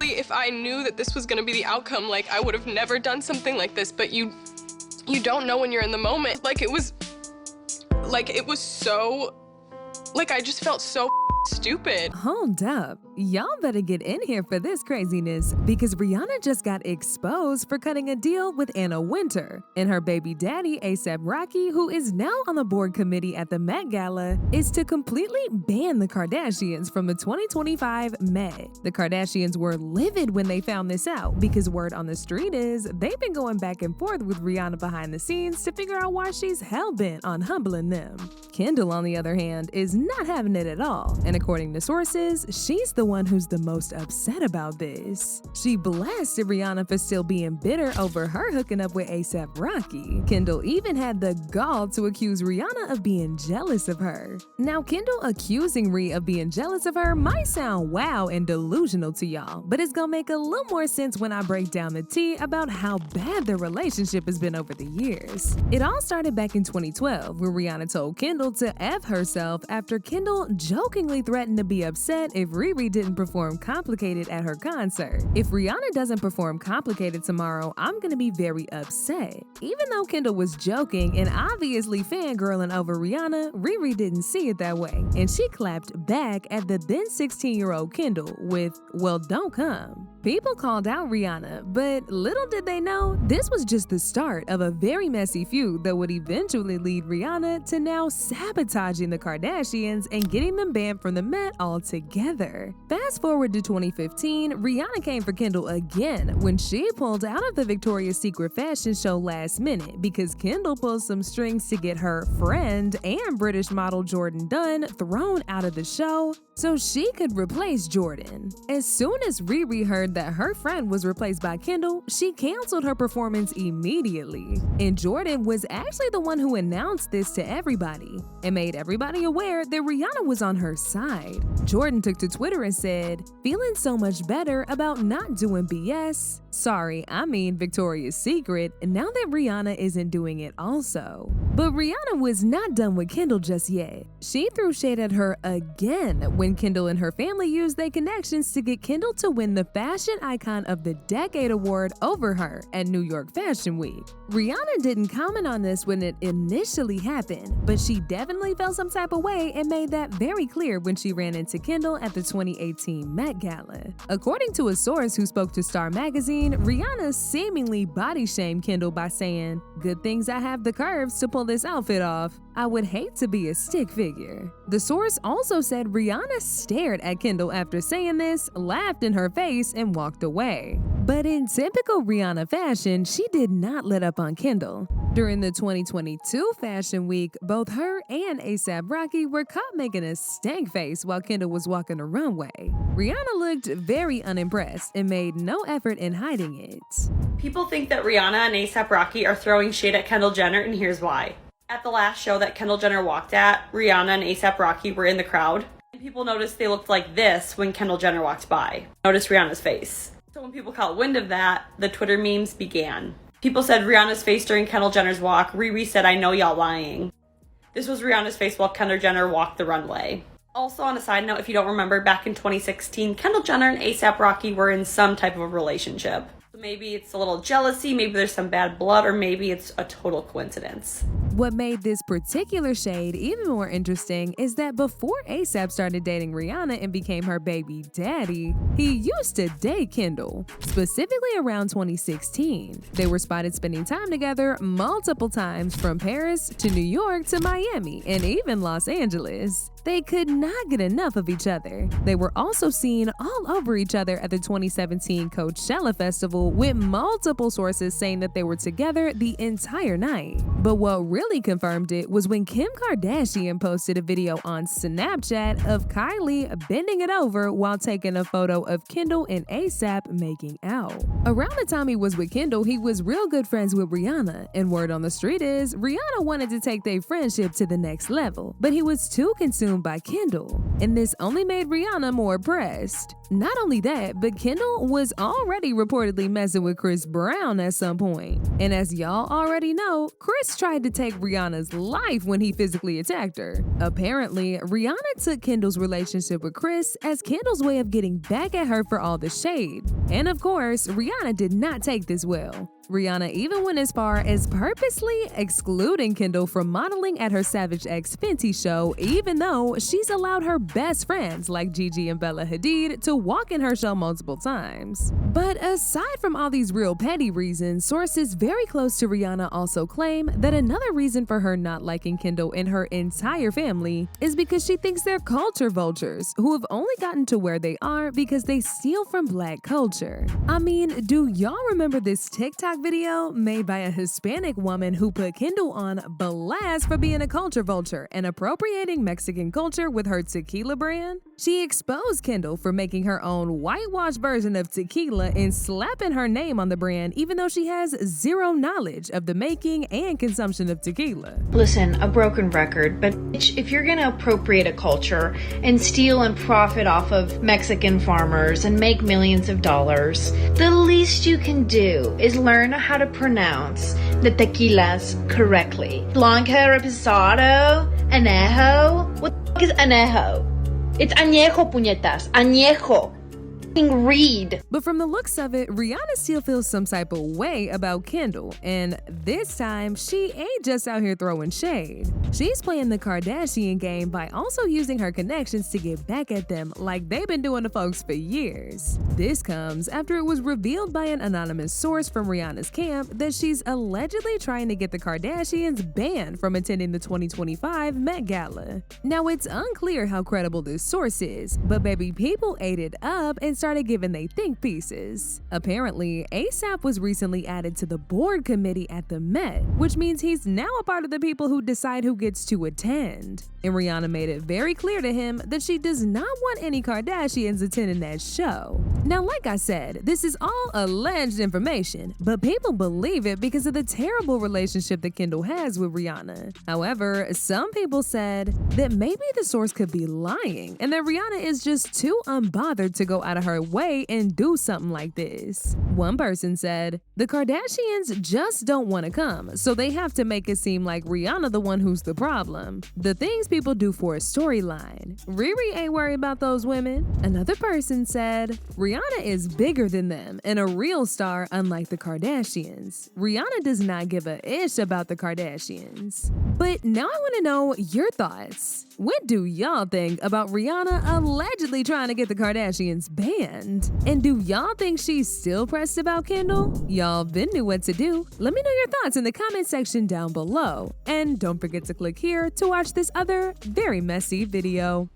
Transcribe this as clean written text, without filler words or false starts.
obviously, if I knew that this was gonna be the outcome, like, I would have never done something like this, but you don't know when you're in the moment. Like, it was so, like, I just felt so stupid. Hold up. Y'all better get in here for this craziness because Rihanna just got exposed for cutting a deal with Anna Wintour. And her baby daddy, A$AP Rocky, who is now on the board committee at the Met Gala, is to completely ban the Kardashians from the 2025 Met. The Kardashians were livid when they found this out because word on the street is they've been going back and forth with Rihanna behind the scenes to figure out why she's hell-bent on humbling them. Kendall, on the other hand, is not having it at all. And according to sources, she's the one who's the most upset about this. She blasted Rihanna for still being bitter over her hooking up with A$AP Rocky. Kendall even had the gall to accuse Rihanna of being jealous of her. Now, Kendall accusing Ree of being jealous of her might sound wow and delusional to y'all, but it's gonna make a little more sense when I break down the tea about how bad their relationship has been over the years. It all started back in 2012 when Rihanna told Kendall to F herself after Kendall jokingly threatened to be upset if Riri didn't perform Complicated at her concert. If Rihanna doesn't perform Complicated tomorrow, I'm gonna be very upset. Even though Kendall was joking and obviously fangirling over Rihanna, Riri didn't see it that way, and she clapped back at the then 16-year-old Kendall with, "Well, don't come." People called out Rihanna, but little did they know, this was just the start of a very messy feud that would eventually lead Rihanna to now sabotaging the Kardashians and getting them banned from the Met altogether. Fast forward to 2015, Rihanna came for Kendall again when she pulled out of the Victoria's Secret fashion show last minute because Kendall pulled some strings to get her friend and British model Jordan Dunn thrown out of the show so she could replace Jordan. As soon as Riri heard that her friend was replaced by Kendall, she canceled her performance immediately. And Jordan was actually the one who announced this to everybody and made everybody aware that Rihanna was on her side. Jordan took to Twitter and said, "Feeling so much better about not doing BS. Sorry, I mean Victoria's Secret, now that Rihanna isn't doing it also." But Rihanna was not done with Kendall just yet. She threw shade at her again when Kendall and her family used their connections to get Kendall to win the Fashion Icon of the Decade award over her at New York Fashion Week. Rihanna didn't comment on this when it initially happened, but she definitely felt some type of way and made that very clear when she ran into Kendall at the 2018 Met Gala. According to a source who spoke to Star Magazine, Rihanna seemingly body-shamed Kendall by saying, "Good things I have the curves to pull this outfit off. I would hate to be a stick figure." The source also said Rihanna stared at Kendall after saying this, laughed in her face, and walked away. But in typical Rihanna fashion, she did not let up on Kendall. During the 2022 Fashion Week, both her and A$AP Rocky were caught making a stank face while Kendall was walking the runway. Rihanna looked very unimpressed and made no effort in hiding it. People think that Rihanna and A$AP Rocky are throwing shade at Kendall Jenner, and here's why. At the last show that Kendall Jenner walked at, Rihanna and A$AP Rocky were in the crowd, and people noticed they looked like this when Kendall Jenner walked by. Notice Rihanna's face. So when people caught wind of that, the Twitter memes began. People said Rihanna's face during Kendall Jenner's walk. Riri said, "I know y'all lying." This was Rihanna's face while Kendall Jenner walked the runway. Also, on a side note, if you don't remember, back in 2016, Kendall Jenner and A$AP Rocky were in some type of a relationship. So maybe it's a little jealousy, maybe there's some bad blood, or maybe it's a total coincidence. What made this particular shade even more interesting is that before A$AP started dating Rihanna and became her baby daddy, he used to date Kendall, specifically around 2016. They were spotted spending time together multiple times from Paris to New York to Miami and even Los Angeles. They could not get enough of each other. They were also seen all over each other at the 2017 Coachella Festival, with multiple sources saying that they were together the entire night. But what really confirmed it was when Kim Kardashian posted a video on Snapchat of Kylie bending it over while taking a photo of Kendall and A$AP making out. Around the time he was with Kendall, he was real good friends with Rihanna, and word on the street is Rihanna wanted to take their friendship to the next level, but he was too consumed by Kendall, and this only made Rihanna more pressed. Not only that, but Kendall was already reportedly messing with Chris Brown at some point. And as y'all already know, Chris tried to take Rihanna's life when he physically attacked her. Apparently, Rihanna took Kendall's relationship with Chris as Kendall's way of getting back at her for all the shade. And of course, Rihanna did not take this well. Rihanna even went as far as purposely excluding Kendall from modeling at her Savage X Fenty show, even though she's allowed her best friends like Gigi and Bella Hadid to walk in her show multiple times. But aside from all these real petty reasons, sources very close to Rihanna also claim that another reason for her not liking Kendall and her entire family is because she thinks they're culture vultures who have only gotten to where they are because they steal from Black culture. I mean, do y'all remember this TikTok video made by a Hispanic woman who put Kendall on blast for being a culture vulture and appropriating Mexican culture with her tequila brand? She exposed Kendall for making her own whitewashed version of tequila and slapping her name on the brand even though she has zero knowledge of the making and consumption of tequila. Listen, a broken record, but if you're gonna appropriate a culture and steal and profit off of Mexican farmers and make millions of dollars, the least you can do is learn how to pronounce the tequilas correctly. Blanca, reposado, añejo. What the f is añejo? It's añejo, puñetas. Añejo. Read. But from the looks of it, Rihanna still feels some type of way about Kendall, and this time she ain't just out here throwing shade. She's playing the Kardashian game by also using her connections to get back at them like they've been doing to folks for years. This comes after it was revealed by an anonymous source from Rihanna's camp that she's allegedly trying to get the Kardashians banned from attending the 2025 Met Gala. Now, it's unclear how credible this source is, but baby people ate it up and started giving they think pieces. Apparently, ASAP was recently added to the board committee at the Met, which means he's now a part of the people who decide who gets to attend. And Rihanna made it very clear to him that she does not want any Kardashians attending that show. Now, like I said, this is all alleged information, but people believe it because of the terrible relationship that Kendall has with Rihanna. However, some people said that maybe the source could be lying and that Rihanna is just too unbothered to go out of her way and do something like this. One person said, the Kardashians just don't want to come, so they have to make it seem like Rihanna the one who's the problem. The things people do for a storyline. Riri ain't worried about those women. Another person said, Rihanna is bigger than them and a real star unlike the Kardashians. Rihanna does not give a ish about the Kardashians. But now I want to know your thoughts. What do y'all think about Rihanna allegedly trying to get the Kardashians banned? And do y'all think she's still pressed about Kendall? Y'all been knew what to do. Let me know your thoughts in the comment section down below. And don't forget to click here to watch this other very messy video.